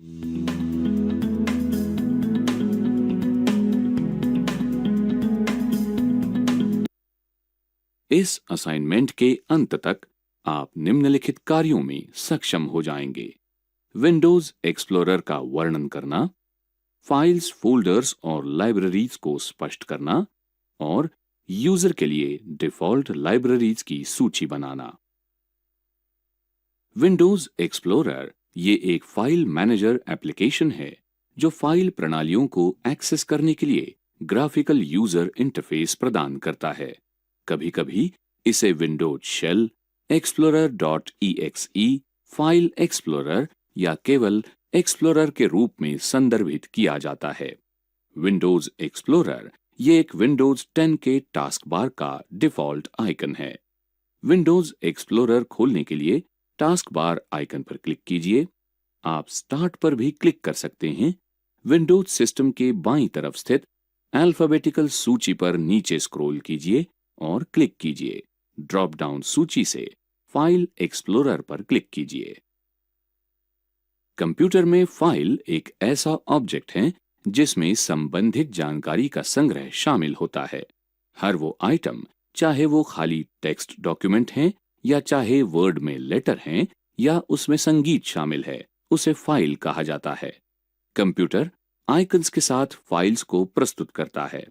इस असाइनमेंट के अंत तक आप निम्नलिखित कार्यों में सक्षम हो जाएंगे। विंडोज एक्सप्लोरर का वर्णन करना, फाइल्स, फोल्डर्स और लाइब्रेरीज को स्पष्ट करना और यूजर के लिए डिफॉल्ट लाइब्रेरीज की सूची बनाना। विंडोज एक्सप्लोरर ये एक फाइल मैनेजर एप्लीकेशन है जो फाइल प्रणालियों को एक्सेस करने के लिए ग्राफिकल यूजर इंटरफेस प्रदान करता है। कभी-कभी इसे Windows shell, explorer.exe, file explorer या केवल एक्सप्लोरर के रूप में संदर्भित किया जाता है। विंडोज एक्सप्लोरर ये एक विंडोज 10 के टास्क बार का डिफॉल्ट आइकन है। विंडोज एक्सप्लोरर खोलने के लिए टास्क बार आइकन पर क्लिक कीजिए। आप स्टार्ट पर भी क्लिक कर सकते हैं। विंडोज सिस्टम के बाईं तरफ स्थित अल्फाबेटिकल सूची पर नीचे स्क्रॉल कीजिए और क्लिक कीजिए। ड्रॉप डाउन सूची से फाइल एक्सप्लोरर पर क्लिक कीजिए। कंप्यूटर में फाइल एक ऐसा ऑब्जेक्ट है जिसमें संबंधित जानकारी का संग्रह शामिल होता है। हर वो आइटम, चाहे वो खाली टेक्स्ट डॉक्यूमेंट हैं या चाहे वर्ड में लेटर हैं या उसमें संगीत शामिल है, उसे फाइल कहा जाता है। कंप्यूटर आइकन्स के साथ फाइल्स को प्रस्तुत करता है।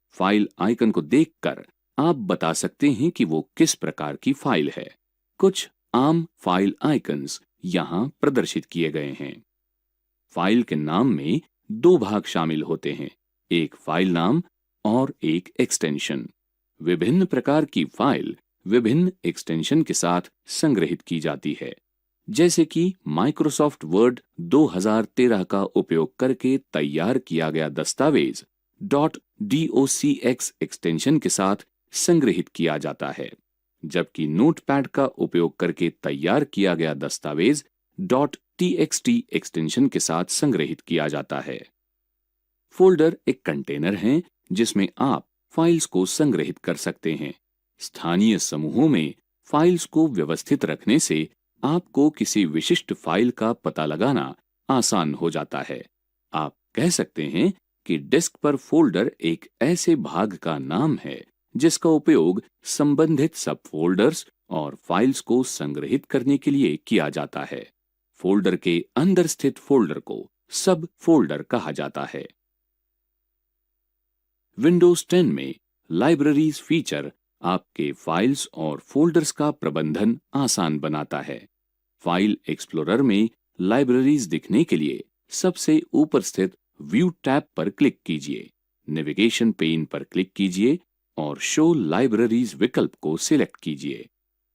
फाइल आइकन को देखकर आप बता सकते हैं कि वो किस प्रकार की फाइल है। कुछ आम फाइल आइकन्स यहां प्रदर्शित किए गए हैं। फाइल के नाम में दो भाग शामिल होते हैं, एक फाइल नाम और एक एक्सटेंशन। विभिन्न प्रकार की फाइल विभिन्न एक्सटेंशन के साथ संग्रहित की जाती है, जैसे कि माइक्रोसॉफ्ट वर्ड 2013 का उपयोग करके तैयार किया गया दस्तावेज .docx एक्सटेंशन के साथ संग्रहित किया जाता है, जबकि नोटपैड का उपयोग करके तैयार किया गया दस्तावेज .txt एक्सटेंशन के साथ संग्रहित किया जाता है। फोल्डर एक कंटेनर है जिसमें आप फाइल्स को संग्रहित कर सकते हैं। स्थानीय समूहों में फाइल्स को व्यवस्थित रखने से आपको किसी विशिष्ट फाइल का पता लगाना आसान हो जाता है। आप कह सकते हैं कि डिस्क पर फोल्डर एक ऐसे भाग का नाम है जिसका उपयोग संबंधित सब फोल्डर्स और फाइल्स को संग्रहित करने के लिए किया जाता है। फोल्डर के अंदर स्थित फोल्डर को सब फोल्डर कहा जाता है। विंडोज 10 में लाइब्रेरीज फीचर आपके फाइल्स और फोल्डर्स का प्रबंधन आसान बनाता है। फाइल एक्सप्लोरर में लाइब्रेरीज दिखने के लिए सबसे ऊपर स्थित व्यू टैब पर क्लिक कीजिए। नेविगेशन पेन पर क्लिक कीजिए और शो लाइब्रेरीज विकल्प को सिलेक्ट कीजिए।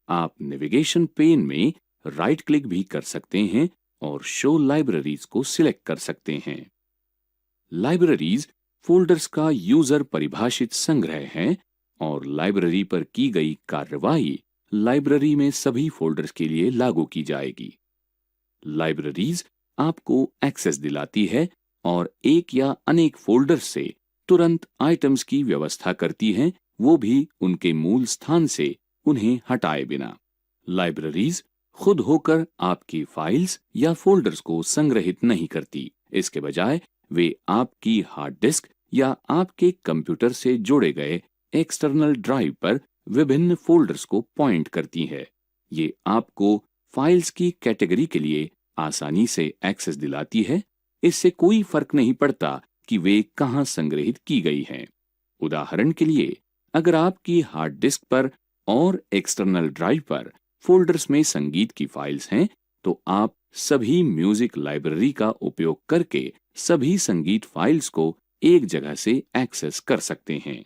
आप नेविगेशन पेन में राइट क्लिक भी कर सकते हैं और शो लाइब्रेरीज को सिलेक्ट कर सकते हैं। लाइब्रेरीज फोल्डर्स का यूजर परिभाषित संग्रह है और लाइब्रेरी पर की गई कार्यवाही लाइब्रेरी में सभी फोल्डर्स के लिए लागू की जाएगी। लाइब्रेरीज आपको एक्सेस दिलाती है और एक या अनेक फोल्डर्स से तुरंत आइटम्स की व्यवस्था करती हैं, वो भी उनके मूल स्थान से उन्हें हटाए बिना। लाइब्रेरीज खुद होकर आपकी फाइल्स या फोल्डर्स को संग्रहित नहीं करती। इसके बजाय वे आपकी हार्ड डिस्क या आपके कंप्यूटर से जोड़े गए एक्सटर्नल ड्राइव पर विभिन्न फोल्डर्स को पॉइंट करती है। ये आपको फाइल्स की कैटेगरी के लिए आसानी से एक्सेस दिलाती है। इससे कोई फर्क नहीं पड़ता कि वे कहां संग्रहित की गई हैं। उदाहरण के लिए, अगर आपकी हार्ड डिस्क पर और एक्सटर्नल ड्राइव पर फोल्डर्स में संगीत की फाइल्स हैं, तो आप सभी म्यूजिक लाइब्रेरी का उपयोग करके सभी संगीत फाइल्स को एक जगह से एक्सेस कर सकते हैं।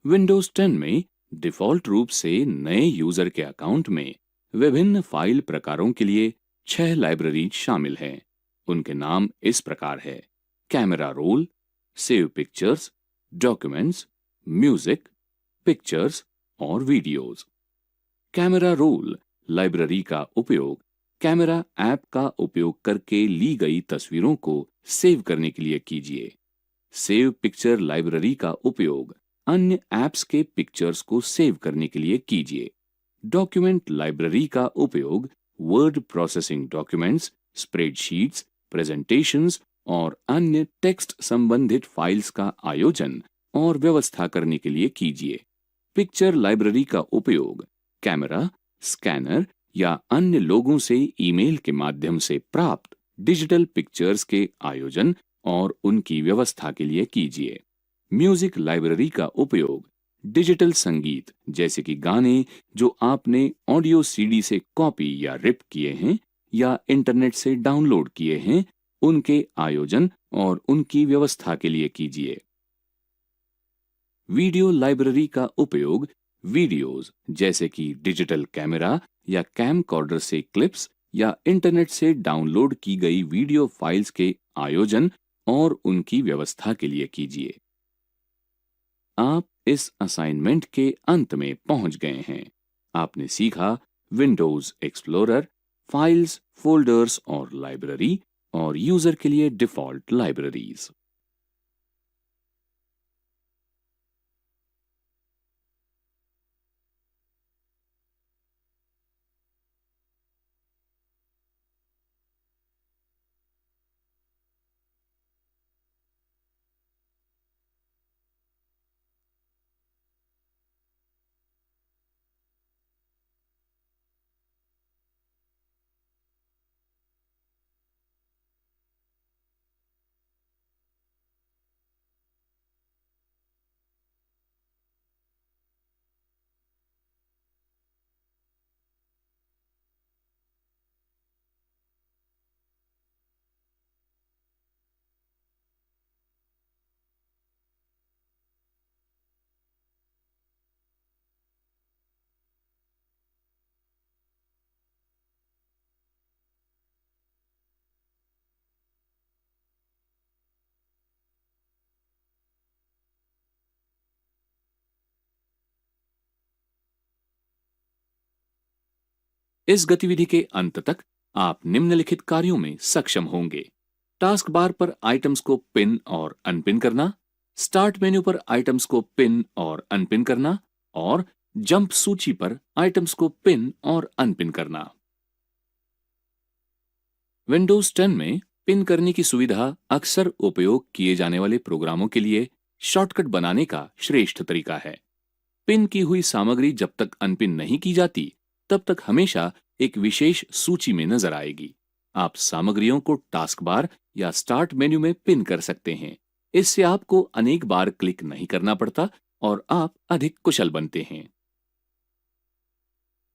विंडोज 10 में डिफॉल्ट रूप से नए यूजर के अकाउंट में विभिन्न फाइल प्रकारों के लिए 6 लाइब्रेरी शामिल हैं। उनके नाम इस प्रकार है: camera roll, save pictures, documents, music, pictures और वीडियोज। कैमरा रोल लाइब्रेरी का उपयोग कैमरा ऐप का उपयोग करके ली गई तस्वीरों को सेव करने के लिए कीजिए। सेव पिक्चर लाइब्रेरी का उपयोग अन्य ऐप्स के पिक्चर्स को सेव करने के लिए कीजिए। डॉक्यूमेंट लाइब्रेरी का उपयोग word processing documents spreadsheets, presentations और अन्य टेक्स्ट संबंधित फाइल्स का आयोजन और व्यवस्था करने के लिए कीजिए। पिक्चर लाइब्रेरी का उपयोग कैमरा, स्कैनर या अन्य लोगों से ईमेल के माध्यम से प्राप्त डिजिटल पिक्चर्स के आयोजन और उनकी व्यवस्था के लिए कीजिए। म्यूजिक लाइब्रेरी का उपयोग डिजिटल संगीत जैसे कि गाने जो आपने ऑडियो सीडी से कॉपी या रिप किए हैं या इंटरनेट से डाउनलोड किए हैं, उनके आयोजन और उनकी व्यवस्था के लिए कीजिए। वीडियो लाइब्रेरी का उपयोग वीडियोस जैसे कि डिजिटल कैमरा या कैमकॉर्डर से क्लिप्स या इंटरनेट से डाउनलोड की गई वीडियो फाइल्स के आयोजन और उनकी व्यवस्था के लिए कीजिए। आप इस असाइनमेंट के अंत में पहुंच गए हैं। आपने सीखा विंडोज एक्सप्लोरर, फाइल्स, फोल्डर्स और लाइब्रेरी और यूजर के लिए डिफॉल्ट लाइब्रेरीज। इस गतिविधि के अंत तक आप निम्नलिखित कार्यों में सक्षम होंगे। टास्क बार पर आइटम्स को पिन और अनपिन करना, स्टार्ट मेन्यू पर आइटम्स को पिन और अनपिन करना और जंप सूची पर आइटम्स को पिन और अनपिन करना। विंडोज 10 में पिन करने की सुविधा अक्सर उपयोग किए जाने वाले प्रोग्रामों के लिए शॉर्टकट बनाने का श्रेष्ठ तरीका है। पिन की हुई सामग्री जब तक अनपिन नहीं की जाती, तब तक हमेशा एक विशेष सूची में नजर आएगी। आप सामग्रियों को टास्क बार या स्टार्ट मेन्यू में पिन कर सकते हैं। इससे आपको अनेक बार क्लिक नहीं करना पड़ता और आप अधिक कुशल बनते हैं।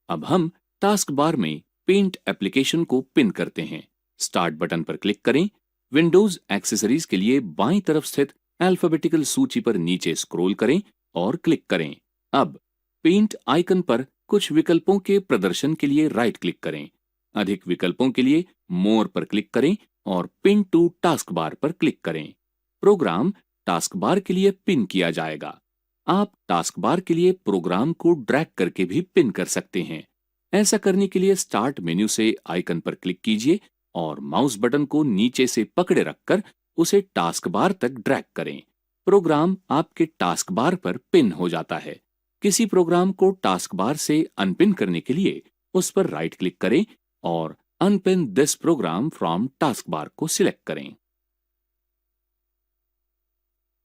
अब हम टास्क बार में पेंट एप्लीकेशन को पिन करते हैं। स्टार्ट बटन पर क्लिक करें। विंडोज एक्सेसरीज के लिए बाईं तरफ स्थित अल्फाबेटिकल सूची पर नीचे स्क्रॉल करें और क्लिक करें। अब पेंट आइकन पर कुछ विकल्पों के प्रदर्शन के लिए राइट क्लिक करें। अधिक विकल्पों के लिए मोर पर क्लिक करें और पिन टू टास्क बार पर क्लिक करें। प्रोग्राम टास्क बार के लिए पिन किया जाएगा। आप टास्क बार के लिए प्रोग्राम को ड्रैग करके भी पिन कर सकते हैं। ऐसा करने के लिए स्टार्ट मेन्यू से आइकन पर क्लिक कीजिए और माउस बटन को नीचे से पकड़े रखकर उसे टास्क बार तक ड्रैग करें। प्रोग्राम आपके टास्क बार पर पिन हो जाता है। किसी प्रोग्राम को टास्क बार से अनपिन करने के लिए उस पर राइट क्लिक करें और unpin this program from task bar को सिलेक्ट करें।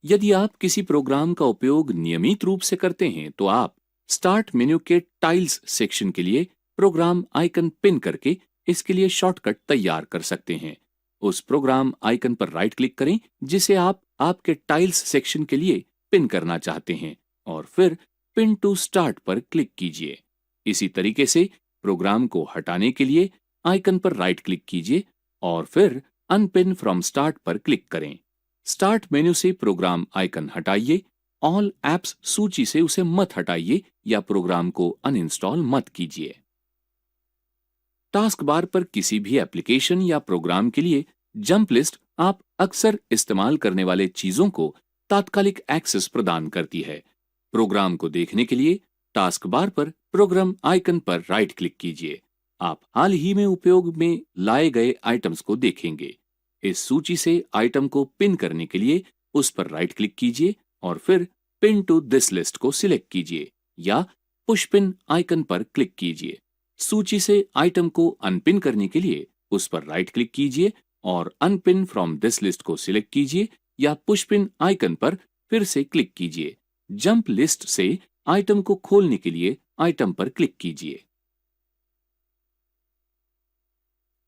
यदि आप किसी प्रोग्राम का उपयोग नियमित रूप से करते हैं तो आप स्टार्ट मेन्यू के टाइल्स सेक्शन के लिए प्रोग्राम आइकन पिन करके इसके लिए शॉर्टकट तैयार कर सकते हैं। उस प्रोग्राम आइकन पर राइट क्लिक करें जिसे आप आपके टाइल्स सेक्शन के लिए पिन करना चाहते हैं और फिर पिन टू स्टार्ट पर क्लिक कीजिए। इसी तरीके से प्रोग्राम को हटाने के लिए आइकन पर राइट क्लिक कीजिए और फिर अनपिन फ्रॉम स्टार्ट पर क्लिक करें। स्टार्ट मेन्यू से प्रोग्राम आइकन हटाइए। ऑल एप्स सूची से उसे मत हटाइए या प्रोग्राम को अनइंस्टॉल मत कीजिए। टास्क बार पर किसी भी एप्लीकेशन या प्रोग्राम के लिए जंप लिस्ट आप अक्सर इस्तेमाल करने वाले चीजों को तात्कालिक एक्सेस प्रदान करती है। प्रोग्राम को देखने के लिए टास्क बार पर प्रोग्राम आइकन पर राइट क्लिक कीजिए। आप हाल ही में उपयोग में लाए गए आइटम्स को देखेंगे। इस सूची से आइटम को पिन करने के लिए उस पर राइट क्लिक कीजिए और फिर पिन टू दिस लिस्ट को सिलेक्ट कीजिए या पुश पिन आइकन पर क्लिक कीजिए। सूची से आइटम को अनपिन करने के लिए उस पर राइट क्लिक कीजिए और अनपिन फ्रॉम दिस लिस्ट को सिलेक्ट कीजिए या पुश पिन आइकन पर फिर से क्लिक कीजिए। जंप लिस्ट से आइटम को खोलने के लिए आइटम पर क्लिक कीजिए।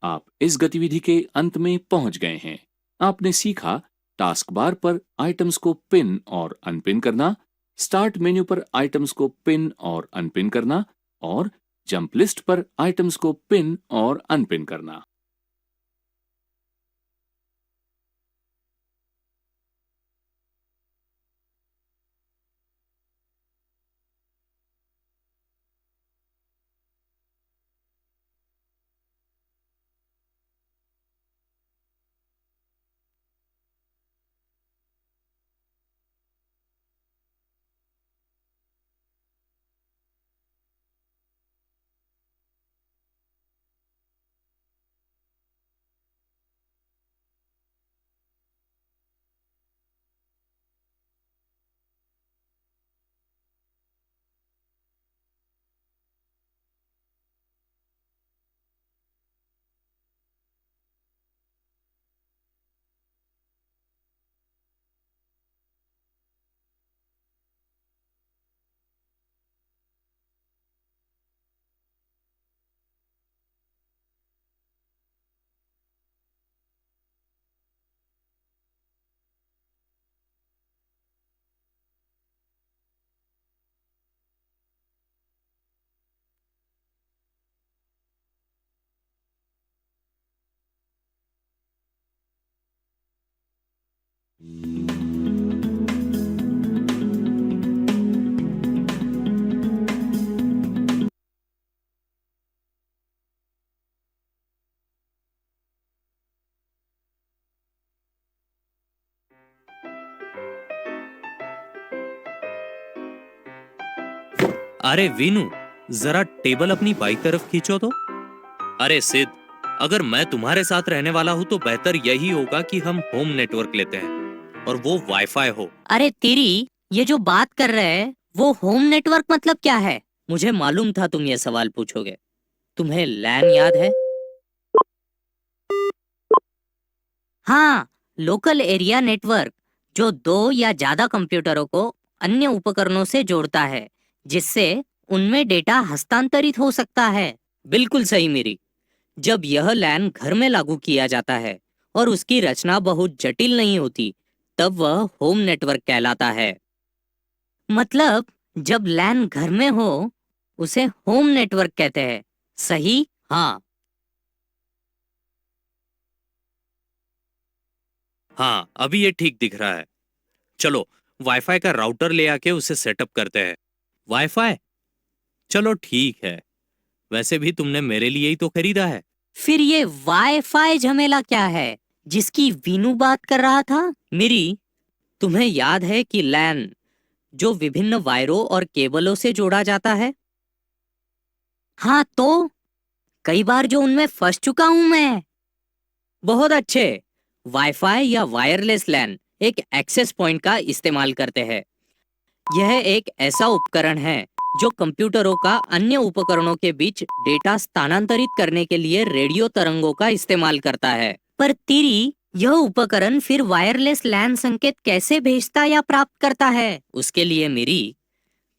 आप इस गतिविधि के अंत में पहुंच गए हैं। आपने सीखा टास्क बार पर आइटम्स को पिन और अनपिन करना, स्टार्ट मेन्यू पर आइटम्स को पिन और अनपिन करना और जंप लिस्ट पर आइटम्स को पिन और अनपिन करना। अरे वीनू, जरा टेबल अपनी बाई तरफ खींचो तो। अरे सिद्ध, अगर मैं तुम्हारे साथ रहने वाला हूँ तो बेहतर यही होगा कि हम होम नेटवर्क लेते हैं और वो वाईफाई हो। अरे तेरी, ये जो बात कर रहे हैं वो होम नेटवर्क मतलब क्या है? मुझे मालूम था तुम ये सवाल पूछोगे। तुम्हें लैन याद है? हाँ, लोकल एरिया नेटवर्क, जो दो या ज्यादा कंप्यूटरों को अन्य उपकरणों से जोड़ता है, जिससे उनमें डेटा हस्तांतरित हो सकता है। बिल्कुल सही मेरी। जब यह लैन घर में लागू किया जाता है और उसकी रचना बहुत जटिल नहीं होती, तब वह होम नेटवर्क कहलाता है। मतलब जब लैन घर में हो, उसे होम नेटवर्क कहते हैं, सही? हाँ हाँ, अभी ये ठीक दिख रहा है। चलो वाईफाई का राउटर ले आके उसे सेटअप करते हैं। वाईफाई? चलो ठीक है। वैसे भी तुमने मेरे लिए ही तो खरीदा है। फिर ये वाईफाई झमेला क्या है जिसकी वीनू बात कर रहा था? मेरी, तुम्हें याद है कि लैन जो विभिन्न वायरों और केबलों से जोड़ा जाता है? हाँ तो कई बार जो उनमें फंस चुका हूं मैं। बहुत अच्छे। वाईफाई या वायरलेस लैन एक एक्सेस पॉइंट का इस्तेमाल करते हैं। यह एक ऐसा उपकरण है जो कंप्यूटरों का अन्य उपकरणों के बीच डेटा स्थानांतरित करने के लिए रेडियो तरंगों का इस्तेमाल करता है। पर तेरी, यह उपकरण फिर वायरलेस लैन संकेत कैसे भेजता या प्राप्त करता है? उसके लिए मेरी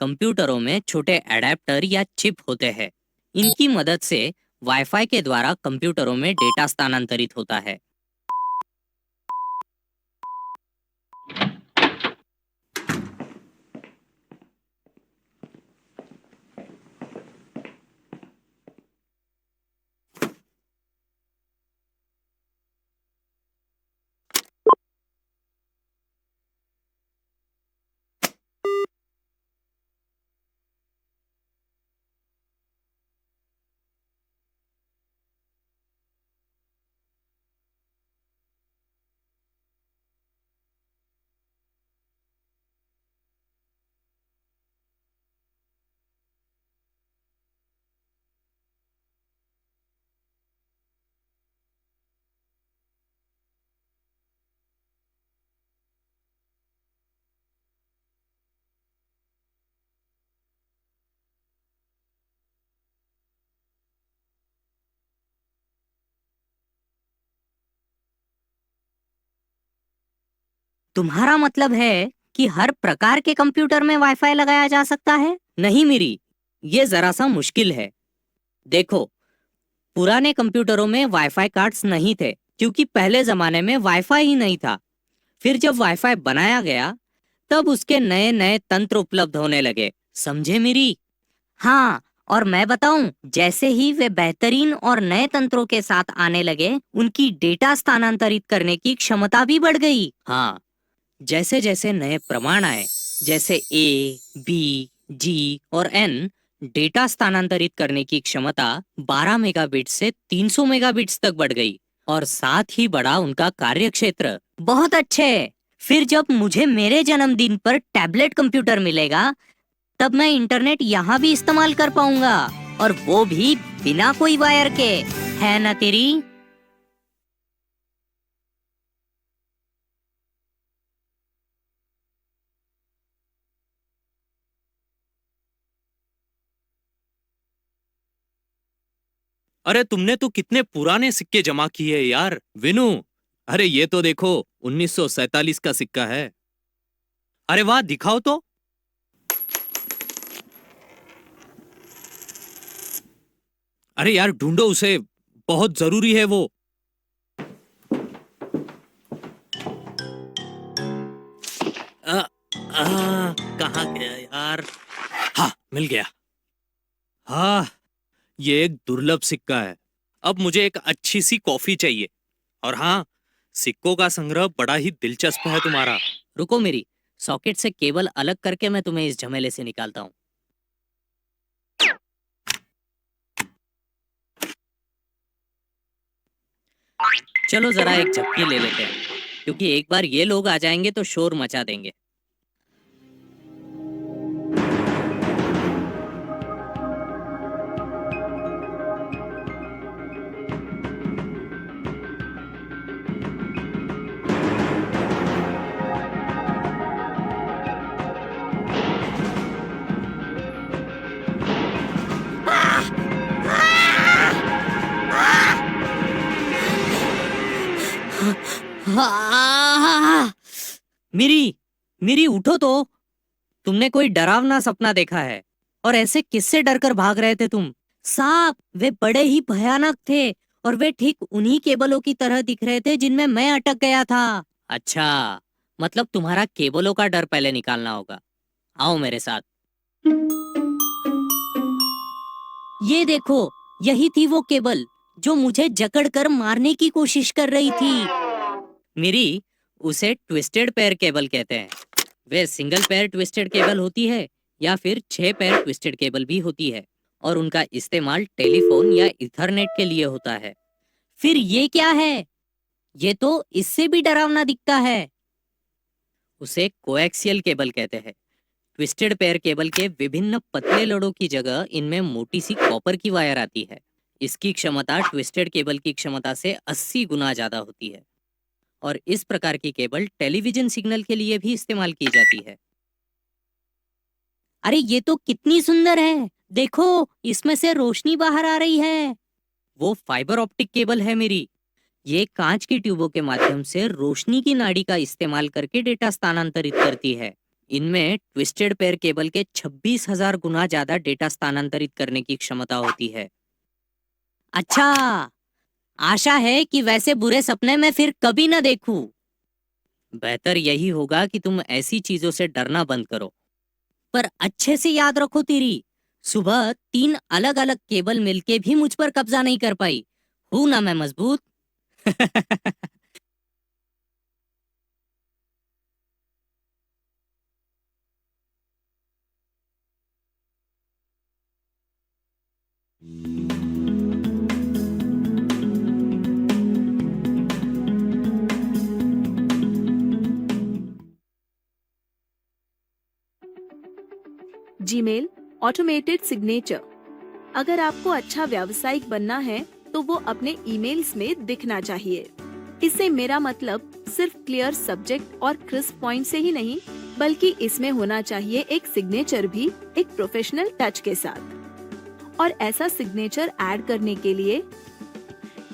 कंप्यूटरों में छोटे एडेप्टर या चिप होते हैं। इनकी मदद से वाईफाई के द्वारा कंप्यूटरों में डेटा स्थानांतरित होता है। तुम्हारा मतलब है कि हर प्रकार के कंप्यूटर में वाईफाई लगाया जा सकता है? नहीं मिरी, ये जरा सा मुश्किल है। देखो, पुराने कंप्यूटरों में वाईफाई कार्ड्स नहीं थे क्योंकि पहले जमाने में वाईफाई ही नहीं था। फिर जब वाईफाई बनाया गया तब उसके नए नए तंत्र उपलब्ध होने लगे, समझे मेरी? हाँ, और मैं बताऊं, जैसे ही वे बेहतरीन और नए तंत्रों के साथ आने लगे, उनकी डेटा स्थानांतरित करने की क्षमता भी बढ़ गई। हाँ, जैसे जैसे नए प्रमाण आए, जैसे ए, बी, जी और एन, डेटा स्थानांतरित करने की क्षमता 12 मेगाबिट्स से 300 मेगाबिट्स तक बढ़ गई और साथ ही बढ़ा उनका कार्य क्षेत्र। बहुत अच्छे। फिर जब मुझे मेरे जन्मदिन पर टैबलेट कंप्यूटर मिलेगा, तब मैं इंटरनेट यहाँ भी इस्तेमाल कर पाऊंगा, और वो भी बिना कोई वायर के, है ना तेरी? अरे तुमने तो कितने पुराने सिक्के जमा किए यार विनू। अरे ये तो देखो 1947 का सिक्का है। अरे वाह, दिखाओ तो। अरे यार ढूंढो उसे, बहुत जरूरी है वो। कहाँ गया यार? हाँ, मिल गया। हाँ, ये एक दुर्लभ सिक्का है। अब मुझे एक अच्छी सी कॉफी चाहिए। और हाँ, सिक्कों का संग्रह बड़ा ही दिलचस्प है तुम्हारा। रुको मेरी, सॉकेट से केबल अलग करके मैं तुम्हें इस झमेले से निकालता हूँ। चलो जरा एक झपकी ले लेते हैं, क्योंकि एक बार ये लोग आ जाएंगे तो शोर मचा देंगे। मिरी, मिरी उठो तो। तुमने कोई डरावना सपना देखा है? और ऐसे किससे डरकर भाग रहे थे तुम? सांप, वे बड़े ही भयानक थे, और वे ठीक उन्हीं केबलों की तरह दिख रहे थे जिनमें मैं अटक गया था। अच्छा, मतलब तुम्हारा केबलों का डर पहले निकालना होगा। आओ मेरे साथ। ये देखो, यही थी वो केबल जो मुझे जकड़कर मारने की कोशिश कर रही थी। मिरी, उसे ट्विस्टेड पेयर केबल कहते हैं। वे सिंगल पेयर ट्विस्टेड केबल होती है या फिर 6 पेयर ट्विस्टेड केबल भी होती है, और उनका इस्तेमाल टेलीफोन या इथरनेट के लिए होता है। फिर ये क्या है? ये तो इससे भी डरावना दिखता है। उसे कोएक्सियल केबल कहते हैं। ट्विस्टेड पेयर केबल के विभिन्न पतले लड़ों की जगह इनमें मोटी सी कॉपर की वायर आती है। इसकी क्षमता ट्विस्टेड केबल की क्षमता से 80 गुना ज्यादा होती है, और इस प्रकार की केबल टेलीविजन सिग्नल के लिए भी इस्तेमाल की जाती है। अरे ये तो कितनी सुंदर है, देखो इसमें से रोशनी बाहर आ रही है। वो फाइबर ऑप्टिक केबल है मेरी। ये कांच की ट्यूबों के माध्यम से रोशनी की नाड़ी का इस्तेमाल करके डेटा स्थानांतरित करती है। इनमें ट्विस्टेड पेयर केबल के 26,000 गुना ज्यादा डेटा स्थानांतरित करने की क्षमता होती है। अच्छा, आशा है कि वैसे बुरे सपने मैं फिर कभी न देखूं। बेहतर यही होगा कि तुम ऐसी चीजों से डरना बंद करो। पर अच्छे से याद रखो तेरी, सुबह 3 अलग अलग केबल मिलके भी मुझ पर कब्जा नहीं कर पाई। हूं ना मैं मजबूत? Gmail automated signature. अगर आपको अच्छा व्यावसायिक बनना है तो वो अपने ईमेल्स में दिखना चाहिए। इससे मेरा मतलब सिर्फ क्लियर सब्जेक्ट और क्रिस्प पॉइंट से ही नहीं, बल्कि इसमें होना चाहिए एक सिग्नेचर भी एक प्रोफेशनल टच के साथ। और ऐसा सिग्नेचर ऐड करने के लिए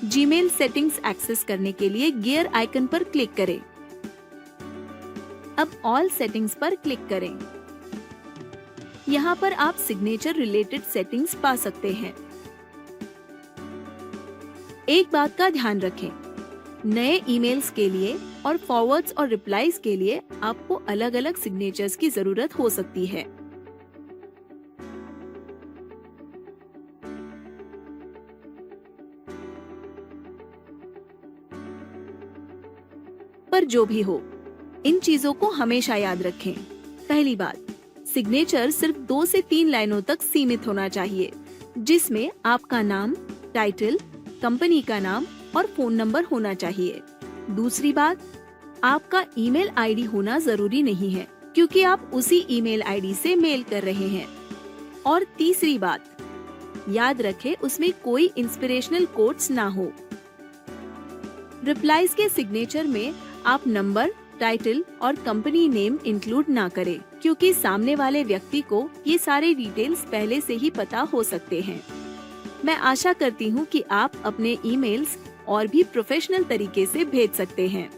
जीमेल सेटिंग्स एक्सेस करने के लिए गियर आइकन पर क्लिक करें। अब ऑल सेटिंग्स पर क्लिक करें। यहाँ पर आप सिग्नेचर रिलेटेड सेटिंग्स पा सकते हैं। एक बात का ध्यान रखें, नए ईमेल्स के लिए और फॉरवर्ड्स और रिप्लाईज के लिए आपको अलग-अलग सिग्नेचर्स की जरूरत हो सकती है। पर जो भी हो, इन चीजों को हमेशा याद रखें। पहली बात, सिग्नेचर सिर्फ 2 से 3 लाइनों तक सीमित होना चाहिए, जिसमें आपका नाम, टाइटल, कंपनी का नाम और फोन नंबर होना चाहिए। दूसरी बात, आपका ईमेल आईडी होना जरूरी नहीं है, क्योंकि आप उसी ईमेल आईडी से मेल कर रहे हैं। और तीसरी बात, याद रखें उसमें कोई इंस्पिरेशनल कोट्स ना हो। रिप्लाईज के सिग्नेचर में आप नंबर, टाइटल और कंपनी नेम इंक्लूड ना करें, क्योंकि सामने वाले व्यक्ति को ये सारे डिटेल्स पहले से ही पता हो सकते हैं। मैं आशा करती हूँ कि आप अपने ईमेल्स और भी प्रोफेशनल तरीके से भेज सकते हैं।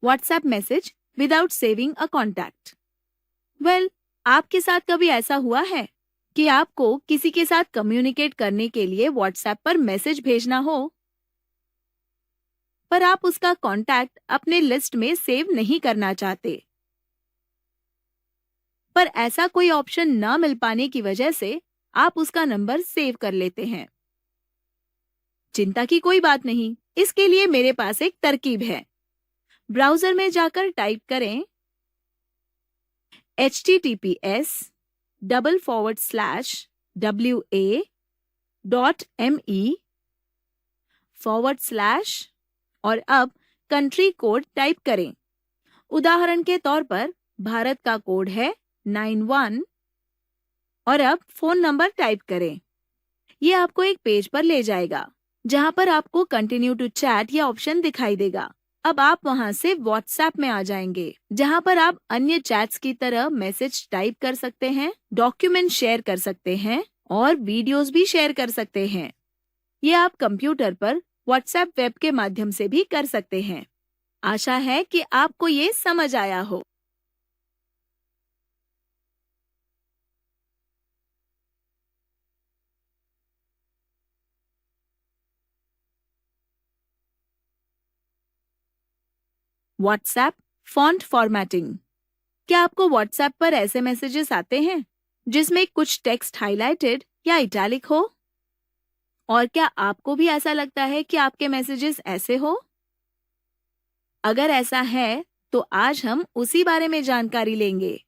WhatsApp message without saving a contact. Well, आपके साथ कभी ऐसा हुआ है कि आपको किसी के साथ कम्युनिकेट करने के लिए व्हाट्सएप पर मैसेज भेजना हो, पर आप उसका कॉन्टैक्ट अपने लिस्ट में सेव नहीं करना चाहते, पर ऐसा कोई ऑप्शन न मिल पाने की वजह से आप उसका नंबर सेव कर लेते हैं। चिंता की कोई बात नहीं, इसके लिए मेरे पास एक तरकीब है। ब्राउजर में जाकर टाइप करें https://wa.me/ और अब कंट्री कोड टाइप करें। उदाहरण के तौर पर भारत का कोड है 91 और अब फोन नंबर टाइप करें। ये आपको एक पेज पर ले जाएगा, जहां पर आपको कंटिन्यू टू चैट या ऑप्शन दिखाई देगा। अब आप वहां से व्हाट्सएप में आ जाएंगे, जहां पर आप अन्य चैट्स की तरह मैसेज टाइप कर सकते हैं, डॉक्यूमेंट शेयर कर सकते हैं और वीडियोस भी शेयर कर सकते हैं। ये आप कंप्यूटर पर व्हाट्सएप वेब के माध्यम से भी कर सकते हैं। आशा है कि आपको ये समझ आया हो। WhatsApp font formatting. क्या आपको व्हाट्सएप पर ऐसे मैसेजेस आते हैं जिसमें कुछ टेक्स्ट हाइलाइटेड या इटैलिक हो? और क्या आपको भी ऐसा लगता है कि आपके मैसेजेस ऐसे हो? अगर ऐसा है तो आज हम उसी बारे में जानकारी लेंगे।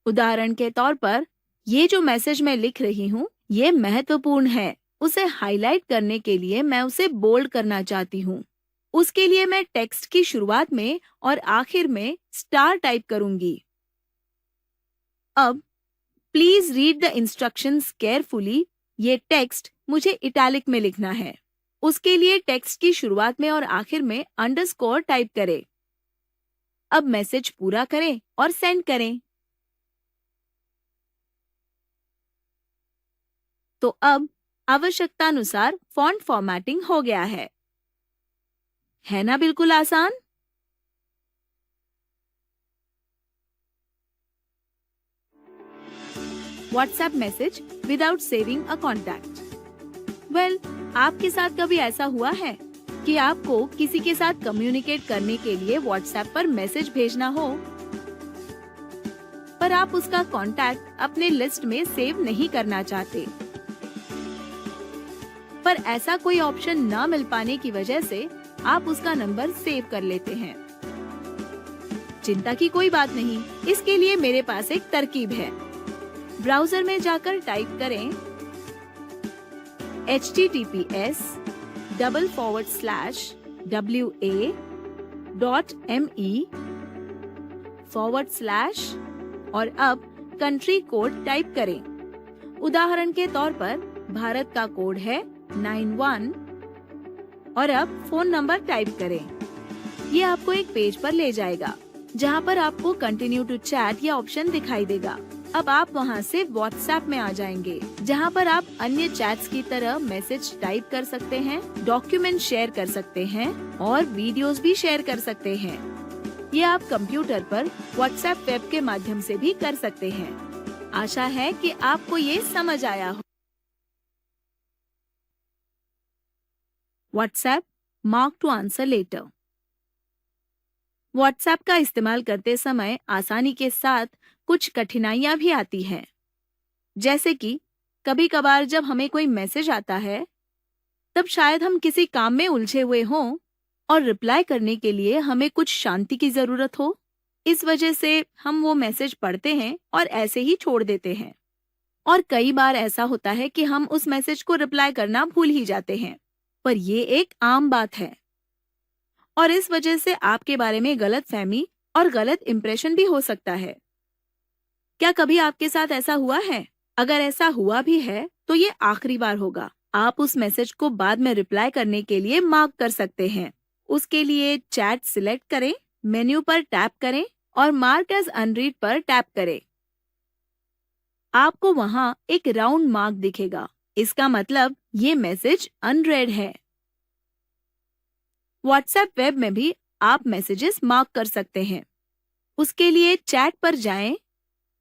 उदाहरण के तौर पर, ये जो मैसेज मैं लिख रही हूँ ये महत्वपूर्ण है। उसे हाईलाइट करने के लिए मैं उसे बोल्ड करना चाहती हूँ। उसके लिए मैं टेक्स्ट की शुरुआत में और आखिर में स्टार टाइप करूंगी। अब please read the instructions carefully. ये टेक्स्ट मुझे इटैलिक में लिखना है। उसके लिए टेक्स्ट की शुरुआत में और आखिर में अंडरस्कोर टाइप करें। अब मैसेज पूरा करें और सेंड करें। तो अब आवश्यकतानुसार फॉन्ट फॉर्मेटिंग हो गया है ना बिल्कुल आसान? WhatsApp message without saving a contact. Well, आपके साथ कभी ऐसा हुआ है कि आपको किसी के साथ कम्युनिकेट करने के लिए व्हाट्सएप पर मैसेज भेजना हो, पर आप उसका कॉन्टैक्ट अपने लिस्ट में सेव नहीं करना चाहते, पर ऐसा कोई ऑप्शन न मिल पाने की वजह से आप उसका नंबर सेव कर लेते हैं। चिंता की कोई बात नहीं, इसके लिए मेरे पास एक तरकीब है। ब्राउजर में जाकर टाइप करें https://wa.me/ और अब कंट्री कोड टाइप करें। उदाहरण के तौर पर भारत का कोड है 91 और अब फोन नंबर टाइप करें। ये आपको एक पेज पर ले जाएगा, जहां पर आपको कंटिन्यू टू चैट या ऑप्शन दिखाई देगा। अब आप वहां से व्हाट्सएप में आ जाएंगे, जहां पर आप अन्य चैट्स की तरह मैसेज टाइप कर सकते हैं, डॉक्यूमेंट शेयर कर सकते हैं और वीडियोस भी शेयर कर सकते हैं। ये आप कंप्यूटर पर व्हाट्सएप वेब के माध्यम से भी कर सकते हैं। आशा है कि आपको ये समझ आया हो। WhatsApp mark to answer later. WhatsApp का इस्तेमाल करते समय आसानी के साथ कुछ कठिनाइयां भी आती हैं। जैसे कि कभी कभार जब हमें कोई मैसेज आता है, तब शायद हम किसी काम में उलझे हुए हों और रिप्लाई करने के लिए हमें कुछ शांति की जरूरत हो। इस वजह से हम वो मैसेज पढ़ते हैं और ऐसे ही छोड़ देते हैं। और कई बार ऐसा होता है कि हम उस मैसेज को रिप्लाई करना भूल ही जाते हैं, पर ये एक आम बात है और इस वजह से आपके बारे में गलतफहमी और गलत इंप्रेशन भी हो सकता है। क्या कभी आपके साथ ऐसा हुआ है? अगर ऐसा हुआ भी है तो ये आखिरी बार होगा। आप उस मैसेज को बाद में रिप्लाई करने के लिए मार्क कर सकते हैं। उसके लिए चैट सिलेक्ट करें, मेन्यू पर टैप करें और मार्क एज अनरीड पर टैप करें। आपको वहां एक राउंड मार्क दिखेगा। इसका मतलब ये मैसेज अनरेड है। व्हाट्सएप वेब में भी आप मैसेजेस मार्क कर सकते हैं। उसके लिए चैट पर जाएं,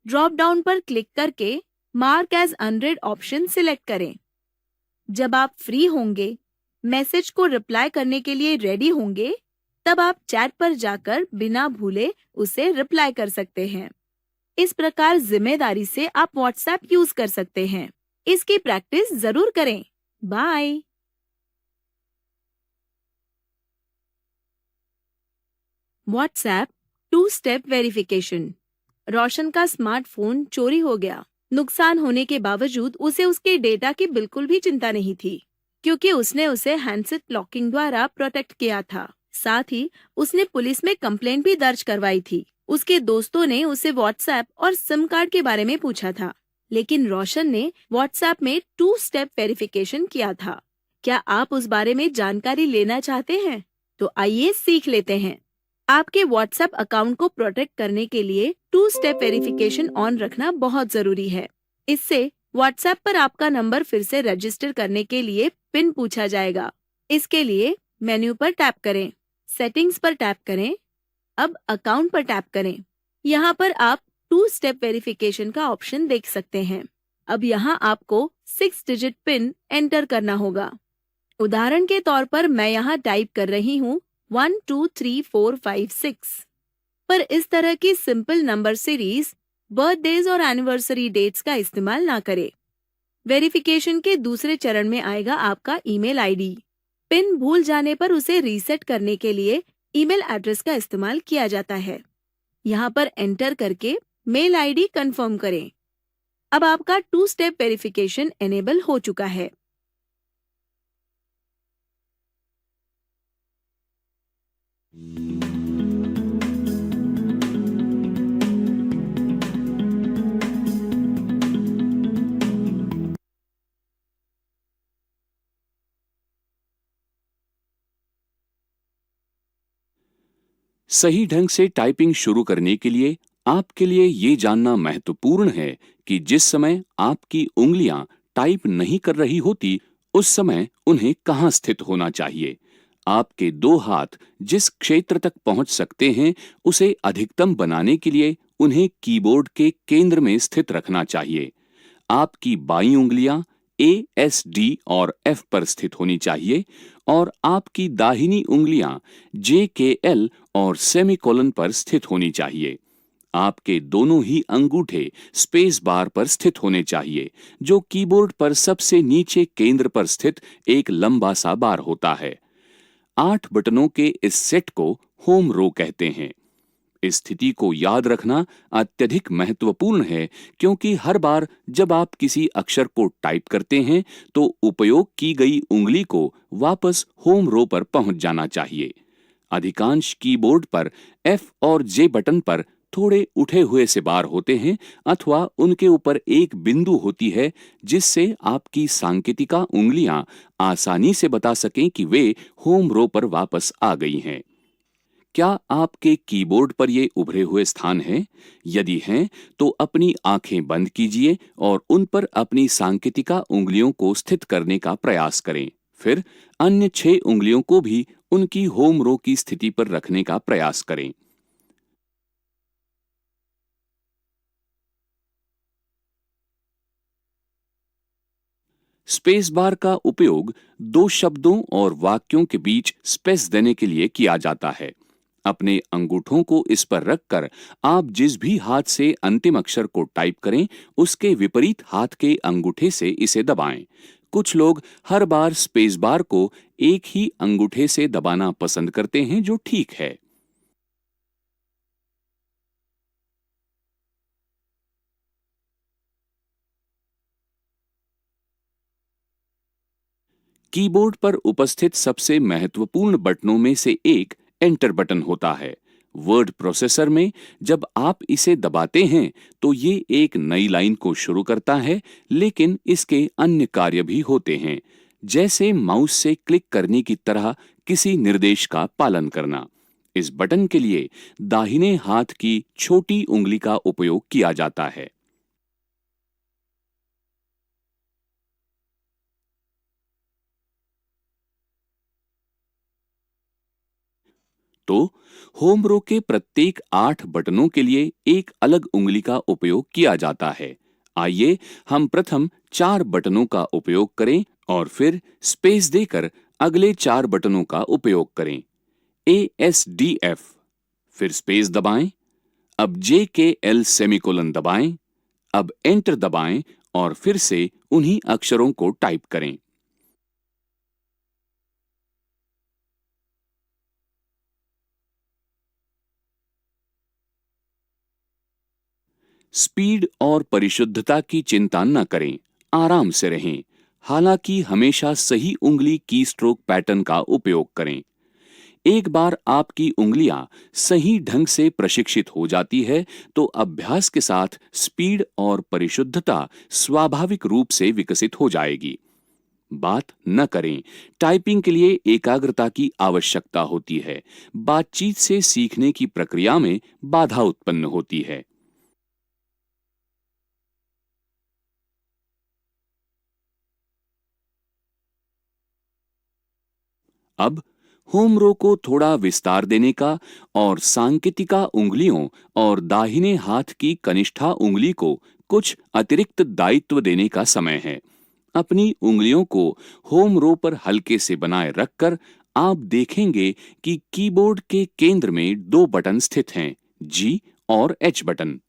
ड्रॉप डाउन पर क्लिक करके mark as unread option select करें। जब आप फ्री होंगे, मैसेज को रिप्लाई करने के लिए रेडी होंगे, तब आप चैट पर जाकर बिना भूले उसे रिप्लाई कर सकते हैं। इस प्रकार जिम्मेदारी से आप व्हाट्सएप यूज कर सकते हैं। इसकी प्रैक्टिस जरूर करें। Bye. WhatsApp 2 step verification. Roshan का स्मार्टफोन चोरी हो गया। नुकसान होने के बावजूद उसे उसके डेटा की बिल्कुल भी चिंता नहीं थी, क्योंकि उसने उसे हैंडसेट लॉकिंग द्वारा प्रोटेक्ट किया था। साथ ही उसने पुलिस में कंप्लेंट भी दर्ज करवाई थी। उसके दोस्तों ने उसे व्हाट्सएप और सिम कार्ड के बारे में पूछा था, लेकिन रोशन ने व्हाट्सएप में 2 स्टेप वेरिफिकेशन किया था। क्या आप उस बारे में जानकारी लेना चाहते हैं? तो आइए सीख लेते हैं। आपके व्हाट्सएप अकाउंट को प्रोटेक्ट करने के लिए 2 स्टेप वेरिफिकेशन ऑन रखना बहुत जरूरी है। इससे व्हाट्सएप पर आपका नंबर फिर से रजिस्टर करने के लिए पिन पूछा जाएगा। इसके लिए मेन्यू पर टैप करें, सेटिंग्स पर टैप करें, अब अकाउंट पर टैप करें। यहाँ पर आप 2 स्टेप वेरिफिकेशन का ऑप्शन देख सकते हैं। अब यहाँ आपको 6 डिजिट पिन एंटर करना होगा। उदाहरण के तौर पर मैं यहाँ टाइप कर रही हूँ 1 2 3 4 5 6। पर इस तरह की सिंपल नंबर सीरीज, बर्थडेज और एनिवर्सरी डेट्स का इस्तेमाल ना करें। वेरिफिकेशन के दूसरे चरण में आएगा आपका ईमेल आईडी। पिन भूल जाने पर उसे रीसेट करने के लिए ईमेल एड्रेस का इस्तेमाल किया जाता है। यहाँ पर एंटर करके मेल आईडी कंफर्म करें। अब आपका 2 स्टेप वेरिफिकेशन एनेबल हो चुका है। सही ढंग से टाइपिंग शुरू करने के लिए आपके लिए ये जानना महत्वपूर्ण है कि जिस समय आपकी उंगलियां टाइप नहीं कर रही होती, उस समय उन्हें कहां स्थित होना चाहिए। आपके 2 हाथ जिस क्षेत्र तक पहुंच सकते हैं, उसे अधिकतम बनाने के लिए उन्हें कीबोर्ड के केंद्र में स्थित रखना चाहिए। आपकी बाईं उंगलियां A, S, D और F पर स्थित होनी चाहिए और आपकी दाहिनी उंगलियां J, K, L और सेमीकोलन पर स्थित होनी चाहिए। आपके दोनों ही अंगूठे स्पेस बार पर स्थित होने चाहिए, जो कीबोर्ड पर सबसे नीचे केंद्र पर स्थित एक लंबा सा बार होता है। 8 बटनों के इस सेट को होम रो कहते हैं। इस स्थिति को याद रखना अत्यधिक महत्वपूर्ण है, क्योंकि हर बार जब आप किसी अक्षर को टाइप करते हैं तो उपयोग की गई उंगली को वापस होम रो पर पहुंच जाना चाहिए। अधिकांश कीबोर्ड पर F और J बटन पर थोड़े उठे हुए से बार होते हैं अथवा उनके ऊपर एक बिंदु होती है, जिससे आपकी सांकेतिका उंगलियां आसानी से बता सकें कि वे होम रो पर वापस आ गई हैं। क्या आपके कीबोर्ड पर ये उभरे हुए स्थान हैं? यदि हैं, तो अपनी आंखें बंद कीजिए और उन पर अपनी सांकेतिका उंगलियों को स्थित करने का प्रयास करें। फिर अन्य 6 उंगलियों को भी उनकी होम रो की स्थिति पर रखने का प्रयास करें। स्पेस बार का उपयोग 2 शब्दों और वाक्यों के बीच स्पेस देने के लिए किया जाता है। अपने अंगूठों को इस पर रखकर आप जिस भी हाथ से अंतिम अक्षर को टाइप करें, उसके विपरीत हाथ के अंगूठे से इसे दबाएं। कुछ लोग हर बार स्पेस बार को एक ही अंगूठे से दबाना पसंद करते हैं, जो ठीक है। कीबोर्ड पर उपस्थित सबसे महत्वपूर्ण बटनों में से एक एंटर बटन होता है। वर्ड प्रोसेसर में जब आप इसे दबाते हैं तो ये एक नई लाइन को शुरू करता है, लेकिन इसके अन्य कार्य भी होते हैं, जैसे माउस से क्लिक करने की तरह किसी निर्देश का पालन करना। इस बटन के लिए दाहिने हाथ की छोटी उंगली का उपयोग किया जाता है। तो होम रो के प्रत्येक 8 बटनों के लिए एक अलग उंगली का उपयोग किया जाता है। आइए हम प्रथम 4 बटनों का उपयोग करें और फिर स्पेस देकर अगले 4 बटनों का उपयोग करें। ASDF, फिर स्पेस दबाएं। अब JKL सेमीकोलन दबाएं। अब एंटर दबाएं और फिर से उन्हीं अक्षरों को टाइप करें। स्पीड और परिशुद्धता की चिंता न करें, आराम से रहें। हालांकि हमेशा सही उंगली की स्ट्रोक पैटर्न का उपयोग करें। एक बार आपकी उंगलियां सही ढंग से प्रशिक्षित हो जाती है, तो अभ्यास के साथ स्पीड और परिशुद्धता स्वाभाविक रूप से विकसित हो जाएगी। बात न करें, टाइपिंग के लिए एकाग्रता की आवश्यकता होती है। बातचीत से सीखने की प्रक्रिया में बाधा उत्पन्न होती है। अब होम रो को थोड़ा विस्तार देने का और सांकेतिका उंगलियों और दाहिने हाथ की कनिष्ठा उंगली को कुछ अतिरिक्त दायित्व देने का समय है। अपनी उंगलियों को होम रो पर हल्के से बनाए रखकर आप देखेंगे कि कीबोर्ड के केंद्र में 2 बटन स्थित हैं, G और H बटन।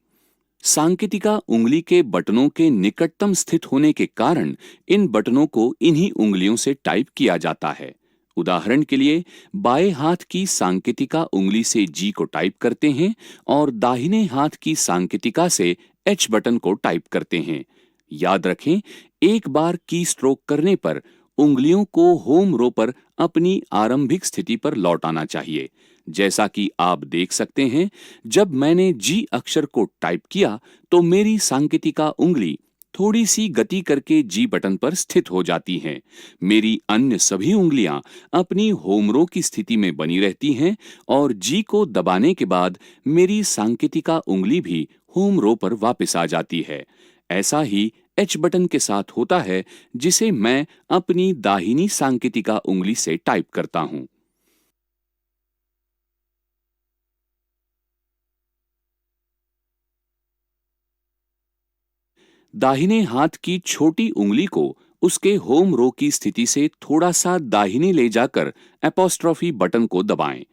सांकेतिका उंगली के बटनों के निकटतम स्थित होने के कारण इन बटनों को इन्हीं उंगलियों से टाइप किया जाता है। उदाहरण के लिए बाएं हाथ की सांकेतिका उंगली से G को टाइप करते हैं और दाहिने हाथ की सांकेतिका से H बटन को टाइप करते हैं। याद रखें, एक बार की स्ट्रोक करने पर उंगलियों को होम रो पर अपनी आरंभिक स्थिति पर लौटाना चाहिए। जैसा कि आप देख सकते हैं, जब मैंने G अक्षर को टाइप किया तो मेरी सांकेतिका उंगली थोड़ी सी गति करके G बटन पर स्थित हो जाती हैं। मेरी अन्य सभी उंगलियां अपनी होम रो की स्थिति में बनी रहती हैं और G को दबाने के बाद मेरी सांकेतिका उंगली भी होम रो पर वापस आ जाती है। ऐसा ही H बटन के साथ होता है, जिसे मैं अपनी दाहिनी सांकेतिका उंगली से टाइप करता हूं। दाहिने हाथ की छोटी उंगली को उसके होम रो की स्थिति से थोड़ा सा दाहिने ले जाकर एपोस्ट्रोफी बटन को दबाएं।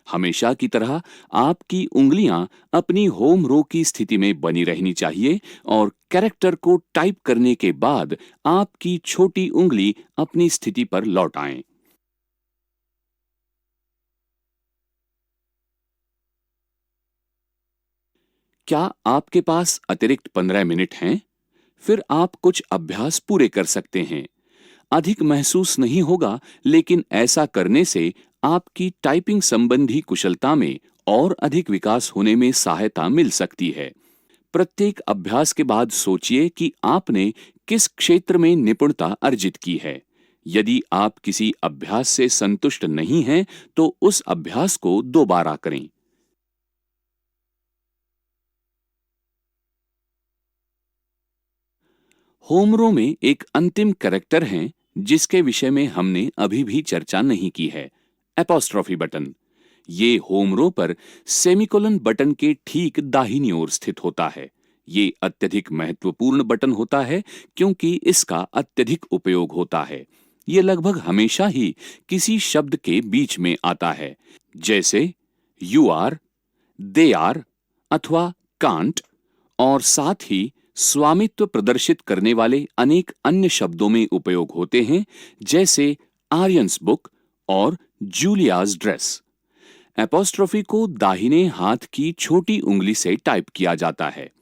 हमेशा की तरह आपकी उंगलियां अपनी होम रो की स्थिति में बनी रहनी चाहिए और कैरेक्टर को टाइप करने के बाद आपकी छोटी उंगली अपनी स्थिति पर लौट आएं। क्या आपके पास अतिरिक्त 15 मिनट हैं? फिर आप कुछ अभ्यास पूरे कर सकते हैं। अधिक महसूस नहीं होगा, लेकिन ऐसा करने से आपकी टाइपिंग संबंधी कुशलता में और अधिक विकास होने में सहायता मिल सकती है। प्रत्येक अभ्यास के बाद सोचिए कि आपने किस क्षेत्र में निपुणता अर्जित की है। यदि आप किसी अभ्यास से संतुष्ट नहीं हैं, तो उस अभ्यास को दोबारा करें। होम रो में एक अंतिम कैरेक्टर है जिसके विषय में हमने अभी भी चर्चा नहीं की है, एपॉस्ट्रोफी बटन। ये होम रो पर सेमीकोलन बटन के ठीक दाहिनी ओर स्थित होता है। ये अत्यधिक महत्वपूर्ण बटन होता है क्योंकि इसका अत्यधिक उपयोग होता है। ये लगभग हमेशा ही किसी शब्द के बीच में आता है, जैसे यू आर, दे आर अथवा कांट, और साथ ही स्वामित्व प्रदर्शित करने वाले अनेक अन्य शब्दों में उपयोग होते हैं, जैसे आर्यन्स बुक और जूलियाज ड्रेस। एपॉस्ट्रोफी को दाहिने हाथ की छोटी उंगली से टाइप किया जाता है।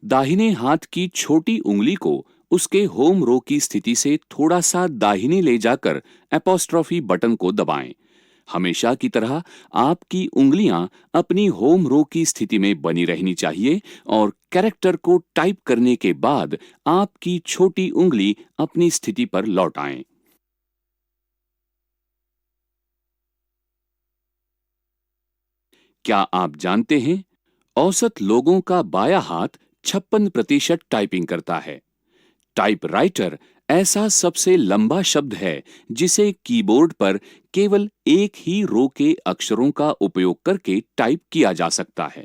दाहिने हाथ की छोटी उंगली को उसके होम रो की स्थिति से थोड़ा सा दाहिने ले जाकर एपॉस्ट्रोफी बटन को दबाएं। हमेशा की तरह आपकी उंगलियां अपनी होम रो की स्थिति में बनी रहनी चाहिए और कैरेक्टर को टाइप करने के बाद आपकी छोटी उंगली अपनी स्थिति पर लौट आए। क्या आप जानते हैं, औसत लोगों का बायां हाथ 56% टाइपिंग करता है। टाइपराइटर ऐसा सबसे लंबा शब्द है जिसे कीबोर्ड पर केवल एक ही रो के अक्षरों का उपयोग करके टाइप किया जा सकता है।